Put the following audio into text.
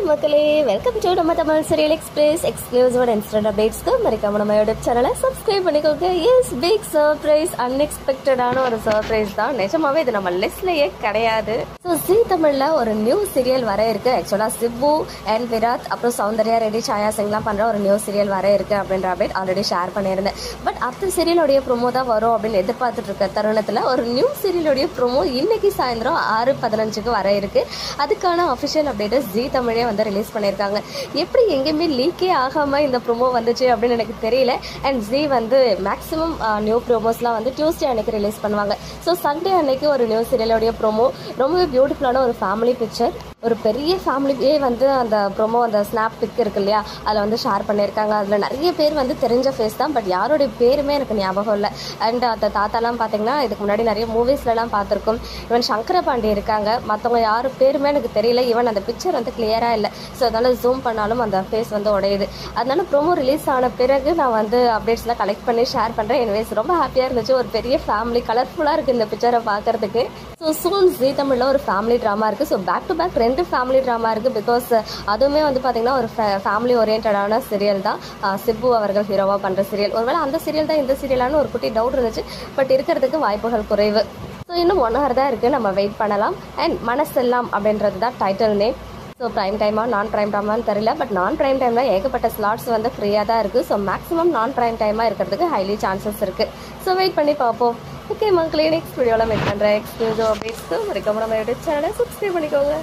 மக்களே, welcome to நம்ம Tamil serial express exclusive instant அப்டேட்ஸ்க்கு மறக்காம நம்ம யூடியூப் சேனலை சப்ஸ்கிரைப் பண்ணிக்கோங்க. எஸ், பிக் சர்ப்ரைஸ், அன்எக்ஸ்பெக்டடான ஒரு சர்ப்ரைஸ் தான். நிஜமாவே இது நம்ம லிஸ்ட்லயே கிடையாது. ஸோ ஜீ தமிழ்ல ஒரு நியூ சீரியல் வர இருக்கு. ஆக்சுவலா சிப்பு அண்ட் விராட் அப்புறம் சௌந்தர்யா ரெட்டி சாயா சிங்லாம் பண்ற ஒரு நியூ சீரியல் வர இருக்கு அப்படின்ற அப்டேட் ஆல்ரெடி ஷேர் பண்ணியிருந்தேன். பட் அந்த சீரியலோடைய ப்ரோமோ தான் வரும் அப்படின்னு எதிர்பார்த்துட்டு இருக்க தருணத்துல ஒரு நியூ சீரியலோடைய ப்ரோமோ இன்னைக்கு சாயந்தரம் 6:15 வர இருக்கு. அதுக்கான அஃபிஷியல் அப்டேட் ஜீ தமிழே வந்து ரிலீஸ் பண்ணியிருக்காங்க. எப்படி எங்கேயுமே லீக்கே ஆகாம இந்த ப்ரோமோ வந்துச்சு அப்படின்னு எனக்கு தெரியல. அண்ட் ஜீ வந்து மேக்ஸிமம் நியூ ப்ரோமோஸ்லாம் வந்து டியூஸ்டே அன்னைக்கு ரிலீஸ் பண்ணுவாங்க. ஸோ சண்டே அன்னைக்கு ஒரு நியூ சீரியலோடைய ப்ரோமோ ரொம்பவே பியூட்டிஃபுல்லான ஒரு ஃபேமிலி பிக்சர், ஒரு பெரிய ஃபேமிலியே வந்து அந்த ப்ரோமோ அந்த ஸ்னாப் பிக் இருக்கு இல்லையா, அதில் வந்து ஷேர் பண்ணியிருக்காங்க. அதில் நிறைய பேர் வந்து தெரிஞ்ச ஃபேஸ் தான், பட் யாருடைய பேருமே எனக்கு ஞாபகம் இல்லை. அண்ட் அந்த தாத்தாலாம் பார்த்தீங்கன்னா இதுக்கு முன்னாடி நிறைய மூவிஸ்லலாம் பார்த்துருக்கோம். ஈவன் சங்கர பாண்டி இருக்காங்க. மற்றவங்க யாரு பேருமே எனக்கு தெரியல. ஈவன் அந்த பிக்சர் வந்து கிளியராக இல்லை. ஸோ அதனால் ஜூம் பண்ணாலும் அந்த ஃபேஸ் வந்து உடையுது. அதனால ப்ரோமோ ரிலீஸ் ஆன பிறகு நான் வந்து அப்டேட்ஸ்லாம் கலெக்ட் பண்ணி ஷேர் பண்ணுறேன். எனிவேஸ் ரொம்ப ஹாப்பியாக இருந்துச்சு. ஒரு பெரிய ஃபேமிலி, கலர்ஃபுல்லாக இருக்குது இந்த பிக்சரை பார்க்கறதுக்கு. ஸோ சூன் ஜீ தமிழில் ஒரு ஃபேமிலி ட்ராமா இருக்குது. So back to back 2 family drama இருக்குது. பிகாஸ் அதுவுமே வந்து பார்த்திங்கன்னா ஒரு ஃபேமிலி ஓரியன்டான சீரியல் தான். சிப்பு அவர்கள் ஹீரோவாக பண்ணுற சீரியல். ஒருவேளை அந்த சீரியல் தான் இந்த சீரியலான ஒரு குட்டி டவுட் இருந்துச்சு. பட் இருக்கிறதுக்கு வாய்ப்புகள் குறைவு. ஸோ இன்னும் 1 hour தான் இருக்குது, நம்ம வெயிட் பண்ணலாம். அண்ட் மனசெல்லாம் அப்படின்றது தான் டைட்டில் நேம். ஸோ ப்ரைம் டைமா நான் ப்ரைம் டைமான்னு தெரியல. பட் நான் ப்ரைம் டைமில் ஏகப்பட்ட ஸ்லாட்ஸ் வந்து ஃப்ரீயாக தான் இருக்குது. ஸோ மேக்ஸிமம் நான் ப்ரைம் டைமாக இருக்கிறதுக்கு ஹைலி சான்சஸ் இருக்குது. ஸோ வெயிட் பண்ணி பார்ப்போம். ஓகே மக்களே, நெக்ஸ்ட் வீடியோவில் மீட் பண்ணுறேன். எக்ஸ்க்ளூசிவ் அப்டேட்ஸ்க்கு மறக்காம நம்ம யூடியூப் சேனலை சப்ஸ்கிரைப் பண்ணிக்கோங்க.